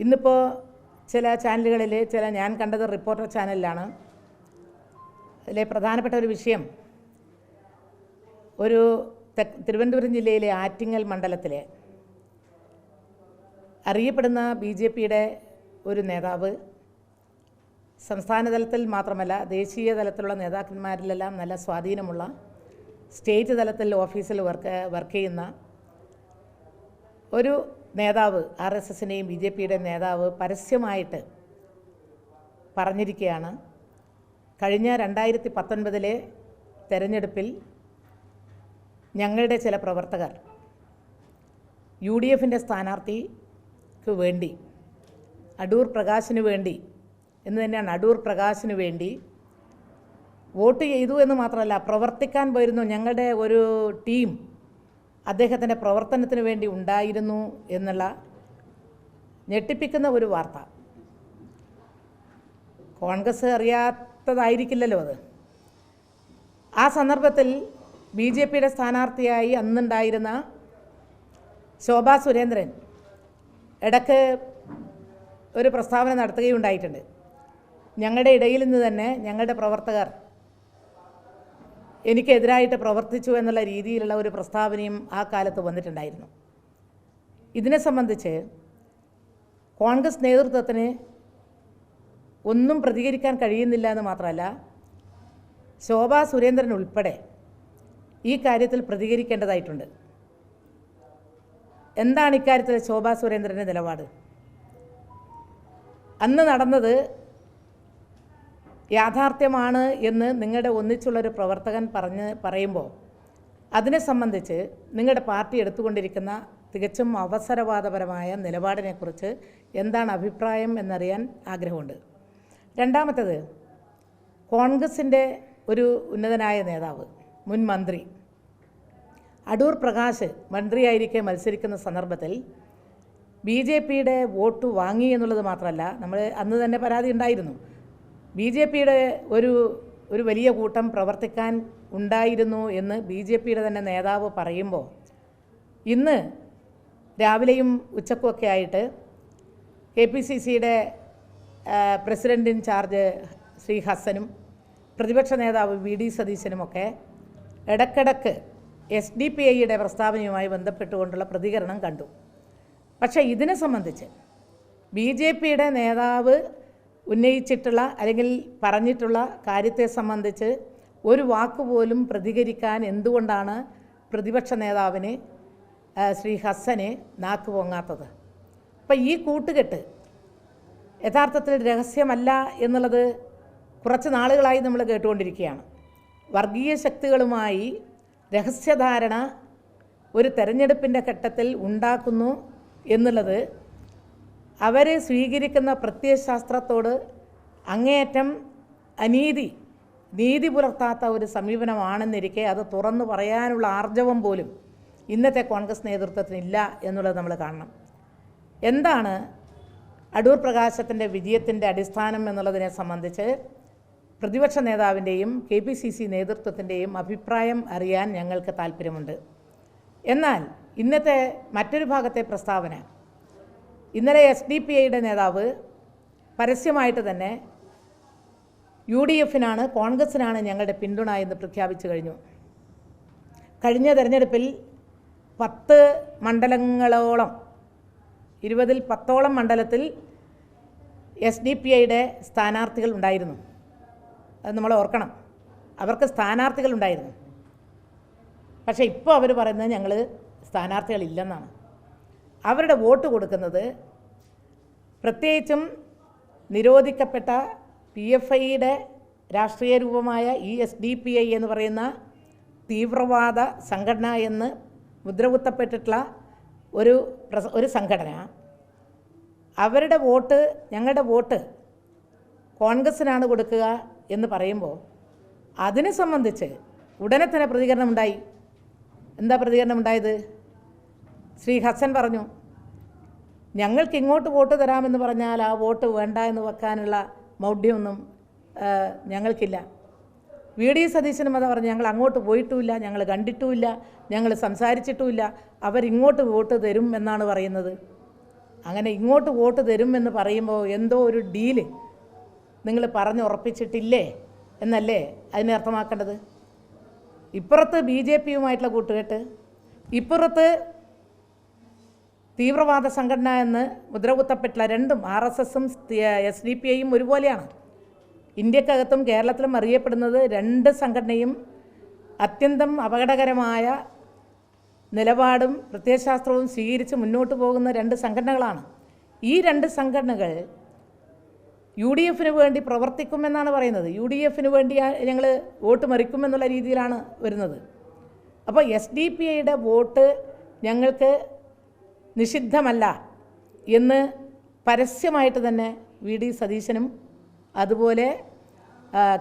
ഇന്നിപ്പോൾ ചില ചാനലുകളിൽ ഞാൻ കണ്ടത് റിപ്പോർട്ടർ ചാനലിലാണ്. അതിലെ പ്രധാനപ്പെട്ട ഒരു വിഷയം, ഒരു തിരുവനന്തപുരം ജില്ലയിലെ ആറ്റിങ്ങൽ മണ്ഡലത്തിലെ അറിയപ്പെടുന്ന BJPയുടെ ഒരു നേതാവ് സംസ്ഥാന തലത്തിൽ മാത്രമല്ല ദേശീയ തലത്തിലുള്ള നേതാക്കന്മാരിലെല്ലാം നല്ല സ്വാധീനമുള്ള, സ്റ്റേറ്റ് തലത്തിൽ ഓഫീസിൽ വർക്ക് ചെയ്യുന്ന ഒരു നേതാവ്, RSSൻ്റെയും BJPയുടെ നേതാവ് പരസ്യമായിട്ട് പറഞ്ഞിരിക്കുകയാണ്, കഴിഞ്ഞ 2019 തെരഞ്ഞെടുപ്പിൽ ഞങ്ങളുടെ ചില പ്രവർത്തകർ UDFൻ്റെ സ്ഥാനാർത്ഥിക്ക് വേണ്ടി, അടൂർ പ്രകാശിന് വേണ്ടി എന്ന് തന്നെയാണ്, അടൂർ പ്രകാശിന് വേണ്ടി വോട്ട് ചെയ്തു എന്ന് മാത്രമല്ല, പ്രവർത്തിക്കാൻ പോയിരുന്നു. ഞങ്ങളുടെ ഒരു ടീം അദ്ദേഹത്തിൻ്റെ പ്രവർത്തനത്തിന് വേണ്ടി ഉണ്ടായിരുന്നു എന്നുള്ള ഞെട്ടിപ്പിക്കുന്ന ഒരു വാർത്ത. കോൺഗ്രസ് അറിയാത്തതായിരിക്കില്ലല്ലോ അത്. ആ സന്ദർഭത്തിൽ BJPയുടെ സ്ഥാനാർത്ഥിയായി അന്നുണ്ടായിരുന്ന ശോഭാ സുരേന്ദ്രൻ ഇടയ്ക്ക് ഒരു പ്രസ്താവന നടത്തുകയുണ്ടായിട്ടുണ്ട്. ഞങ്ങളുടെ ഇടയിൽ നിന്ന് തന്നെ ഞങ്ങളുടെ പ്രവർത്തകർ എനിക്കെതിരായിട്ട് പ്രവർത്തിച്ചു എന്നുള്ള രീതിയിലുള്ള ഒരു പ്രസ്താവനയും ആ കാലത്ത് വന്നിട്ടുണ്ടായിരുന്നു. ഇതിനെ സംബന്ധിച്ച് കോൺഗ്രസ് നേതൃത്വത്തിന് ഒന്നും പ്രതികരിക്കാൻ കഴിയുന്നില്ല എന്ന് മാത്രമല്ല, ശോഭാ സുരേന്ദ്രൻ ഉൾപ്പെടെ ഈ കാര്യത്തിൽ പ്രതികരിക്കേണ്ടതായിട്ടുണ്ട്. എന്താണ് ഇക്കാര്യത്തിൽ ശോഭാ സുരേന്ദ്രൻ്റെ നിലപാട്? അന്ന് നടന്നത് യാഥാർത്ഥ്യമാണ് എന്ന് നിങ്ങളുടെ ഒന്നിച്ചുള്ളൊരു പ്രവർത്തകൻ പറയുമ്പോൾ അതിനെ സംബന്ധിച്ച് നിങ്ങളുടെ പാർട്ടി എടുത്തുകൊണ്ടിരിക്കുന്ന തികച്ചും അവസരവാദപരമായ നിലപാടിനെക്കുറിച്ച് എന്താണ് അഭിപ്രായം എന്നറിയാൻ ആഗ്രഹമുണ്ട്. രണ്ടാമത്തേത്, കോൺഗ്രസിൻ്റെ ഒരു ഉന്നതനായ നേതാവ്, മുൻ മന്ത്രി അടൂർ പ്രകാശ് മന്ത്രിയായിരിക്കെ മത്സരിക്കുന്ന സന്ദർഭത്തിൽ BJPയുടെ വോട്ട് വാങ്ങി എന്നുള്ളത് മാത്രമല്ല, നമ്മൾ അന്ന് തന്നെ പരാതി ഉണ്ടായിരുന്നു, BJPയുടെ ഒരു വലിയ കൂട്ടം പ്രവർത്തിക്കാൻ ഉണ്ടായിരുന്നു എന്ന് BJPയുടെ തന്നെ നേതാവ് പറയുമ്പോൾ, ഇന്ന് രാവിലെയും ഉച്ചക്കുമൊക്കെ ആയിട്ട് KPCCയുടെ പ്രസിഡൻ്റ് ഇൻ ചാർജ് ശ്രീ ഹസനും പ്രതിപക്ഷ നേതാവ് VD സതീശനുമൊക്കെ ഇടയ്ക്കിടയ്ക്ക് SDPIയുടെ പ്രസ്താവനയുമായി ബന്ധപ്പെട്ടുകൊണ്ടുള്ള പ്രതികരണം കണ്ടു. പക്ഷേ ഇതിനെ സംബന്ധിച്ച് BJPയുടെ നേതാവ് ഉന്നയിച്ചിട്ടുള്ള അല്ലെങ്കിൽ പറഞ്ഞിട്ടുള്ള കാര്യത്തെ സംബന്ധിച്ച് ഒരു വാക്കുപോലും പ്രതികരിക്കാൻ എന്തുകൊണ്ടാണ് പ്രതിപക്ഷ നേതാവിന് ശ്രീ ഹസന് നാക്ക് പൊങ്ങാത്തത്? അപ്പം ഈ കൂട്ടുകെട്ട് യഥാർത്ഥത്തിൽ രഹസ്യമല്ല എന്നുള്ളത് കുറച്ച് നാളുകളായി നമ്മൾ കേട്ടുകൊണ്ടിരിക്കുകയാണ്. വർഗീയ ശക്തികളുമായി രഹസ്യധാരണ ഒരു തെരഞ്ഞെടുപ്പിൻ്റെ ഘട്ടത്തിൽ ഉണ്ടാക്കുന്നു എന്നുള്ളത് അവർ സ്വീകരിക്കുന്ന പ്രത്യയശാസ്ത്രത്തോട് അങ്ങേയറ്റം നീതി പുലർത്താത്ത ഒരു സമീപനമാണെന്നിരിക്കെ അത് തുറന്നു പറയാനുള്ള ആർജവം പോലും ഇന്നത്തെ കോൺഗ്രസ് നേതൃത്വത്തിനില്ല എന്നുള്ളത് നമ്മൾ കാണണം. എന്താണ് അടൂർ പ്രകാശത്തിൻ്റെ വിജയത്തിൻ്റെ അടിസ്ഥാനം എന്നുള്ളതിനെ സംബന്ധിച്ച് പ്രതിപക്ഷ നേതാവിൻ്റെയും KPCC നേതൃത്വത്തിൻ്റെയും അഭിപ്രായം അറിയാൻ ഞങ്ങൾക്ക് താല്പര്യമുണ്ട്. എന്നാൽ ഇന്നത്തെ മറ്റൊരു ഭാഗത്തെ പ്രസ്താവന, ഇന്നലെ SDPIയുടെ നേതാവ് പരസ്യമായിട്ട് തന്നെ UDFനാണ്, കോൺഗ്രസിനാണ് ഞങ്ങളുടെ പിന്തുണ എന്ന് പ്രഖ്യാപിച്ചു കഴിഞ്ഞു. കഴിഞ്ഞ തെരഞ്ഞെടുപ്പിൽ 10 മണ്ഡലങ്ങളോളം, 20ൽ 10ഓളം മണ്ഡലത്തിൽ SDPIയുടെ സ്ഥാനാർത്ഥികൾ ഉണ്ടായിരുന്നു. അത് നമ്മൾ ഓർക്കണം, അവർക്ക് സ്ഥാനാർത്ഥികൾ ഉണ്ടായിരുന്നു. പക്ഷേ ഇപ്പോൾ അവർ പറയുന്നത് ഞങ്ങൾ സ്ഥാനാർത്ഥികളില്ലെന്നാണ്. അവരുടെ വോട്ട് കൊടുക്കുന്നത് പ്രത്യേകിച്ചും നിരോധിക്കപ്പെട്ട PFIയുടെ രാഷ്ട്രീയ രൂപമായ ഈ SDPI എന്ന് പറയുന്ന തീവ്രവാദ സംഘടന എന്ന് മുദ്രകുത്തപ്പെട്ടിട്ടുള്ള ഒരു സംഘടന, അവരുടെ വോട്ട്, ഞങ്ങളുടെ വോട്ട് കോൺഗ്രസിനാണ് കൊടുക്കുക എന്ന് പറയുമ്പോൾ അതിനെ സംബന്ധിച്ച് ഉടനെ തന്നെ പ്രതികരണം ഉണ്ടായി. എന്താ പ്രതികരണം ഉണ്ടായത്? ശ്രീ ഹസൻ പറഞ്ഞു, ഞങ്ങൾക്ക് ഇങ്ങോട്ട് വോട്ട് തരാമെന്ന് പറഞ്ഞാൽ ആ വോട്ട് വേണ്ട എന്ന് വെക്കാനുള്ള മൗഢ്യമൊന്നും ഞങ്ങൾക്കില്ല. VD സതീശനും അതാ പറഞ്ഞു, ഞങ്ങൾ അങ്ങോട്ട് പോയിട്ടുമില്ല, ഞങ്ങൾ കണ്ടിട്ടുമില്ല, ഞങ്ങൾ സംസാരിച്ചിട്ടുമില്ല, അവരിങ്ങോട്ട് വോട്ട് തരും എന്നാണ് പറയുന്നത്. അങ്ങനെ ഇങ്ങോട്ട് വോട്ട് തരുമെന്ന് പറയുമ്പോൾ എന്തോ ഒരു ഡീല് നിങ്ങൾ പറഞ്ഞുറപ്പിച്ചിട്ടില്ലേ എന്നല്ലേ അതിനെ അർത്ഥമാക്കേണ്ടത്? ഇപ്പുറത്ത് BJPയുമായിട്ടുള്ള കൂട്ടുകെട്ട്, ഇപ്പുറത്ത് തീവ്രവാദ സംഘടന എന്ന് മുദ്രകുത്തപ്പെട്ടുള്ള രണ്ടും RSSും SDPIയും ഒരുപോലെയാണ്. ഇന്ത്യക്കകത്തും കേരളത്തിലും അറിയപ്പെടുന്നത് രണ്ട് സംഘടനയും അത്യന്തം അപകടകരമായ നിലപാടും പ്രത്യയശാസ്ത്രവും സ്വീകരിച്ച് മുന്നോട്ട് പോകുന്ന രണ്ട് സംഘടനകളാണ്. ഈ രണ്ട് സംഘടനകൾ UDFന് വേണ്ടി പ്രവർത്തിക്കുമെന്നാണ് പറയുന്നത്. UDFന് വേണ്ടി ഞങ്ങൾ വോട്ട് മറിക്കുമെന്നുള്ള രീതിയിലാണ് വരുന്നത്. അപ്പോൾ SDPIയുടെ വോട്ട് ഞങ്ങൾക്ക് നിഷിദ്ധമല്ല എന്ന് പരസ്യമായിട്ട് തന്നെ VD സതീശനും അതുപോലെ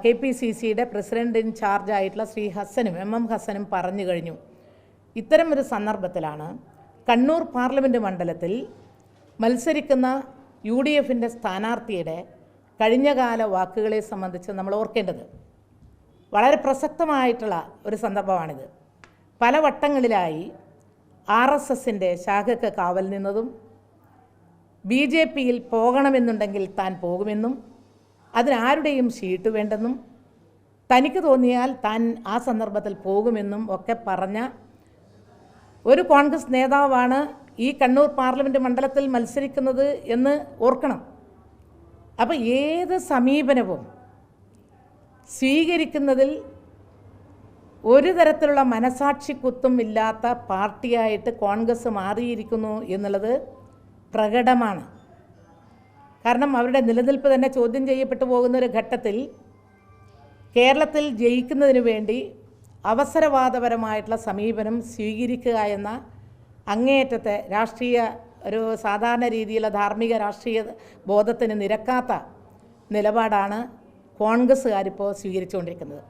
KPCCയുടെ പ്രസിഡന്റ് ഇൻ ചാർജ് ആയിട്ടുള്ള ശ്രീ ഹസനും MM ഹസനും പറഞ്ഞു കഴിഞ്ഞു. ഇത്തരം ഒരു സന്ദർഭത്തിലാണ് കണ്ണൂർ പാർലമെൻറ്റ് മണ്ഡലത്തിൽ മത്സരിക്കുന്ന UDFൻ്റെ സ്ഥാനാർത്ഥിയുടെ കഴിഞ്ഞകാല വാക്കുകളെ സംബന്ധിച്ച് നമ്മൾ ഓർക്കേണ്ടത്. വളരെ പ്രസക്തമായിട്ടുള്ള ഒരു സന്ദർഭമാണിത്. പല വട്ടങ്ങളിലായി RSSൻ്റെ ശാഖയ്ക്ക് കാവൽ നിന്നതും BJPയിൽ പോകണമെന്നുണ്ടെങ്കിൽ താൻ പോകുമെന്നും അതിനാരുടെയും ഷീട്ട് വേണ്ടെന്നും തനിക്ക് തോന്നിയാൽ താൻ ആ സന്ദർഭത്തിൽ പോകുമെന്നും ഒക്കെ പറഞ്ഞ ഒരു കോൺഗ്രസ് നേതാവാണ് ഈ കണ്ണൂർ പാർലമെൻറ്റ് മണ്ഡലത്തിൽ മത്സരിക്കുന്നത് എന്ന് ഓർക്കണം. അപ്പോൾ ഏത് സമീപനവും സ്വീകരിക്കുന്നതിൽ ഒരു തരത്തിലുള്ള മനസാക്ഷിക്കുത്തും ഇല്ലാത്ത പാർട്ടിയായിട്ട് കോൺഗ്രസ് മാറിയിരിക്കുന്നു എന്നുള്ളത് പ്രകടമാണ്. കാരണം അവരുടെ നിലനിൽപ്പ് തന്നെ ചോദ്യം ചെയ്യപ്പെട്ടു പോകുന്ന ഒരു ഘട്ടത്തിൽ കേരളത്തിൽ ജയിക്കുന്നതിന് വേണ്ടി അവസരവാദപരമായിട്ടുള്ള സമീപനം സ്വീകരിക്കുക എന്ന അങ്ങേയറ്റത്തെ രാഷ്ട്രീയ ഒരു സാധാരണ രീതിയിലുള്ള ധാർമ്മിക രാഷ്ട്രീയ ബോധത്തിന് നിരക്കാത്ത നിലപാടാണ് കോൺഗ്രസ്സുകാരിപ്പോൾ സ്വീകരിച്ചുകൊണ്ടിരിക്കുന്നത്.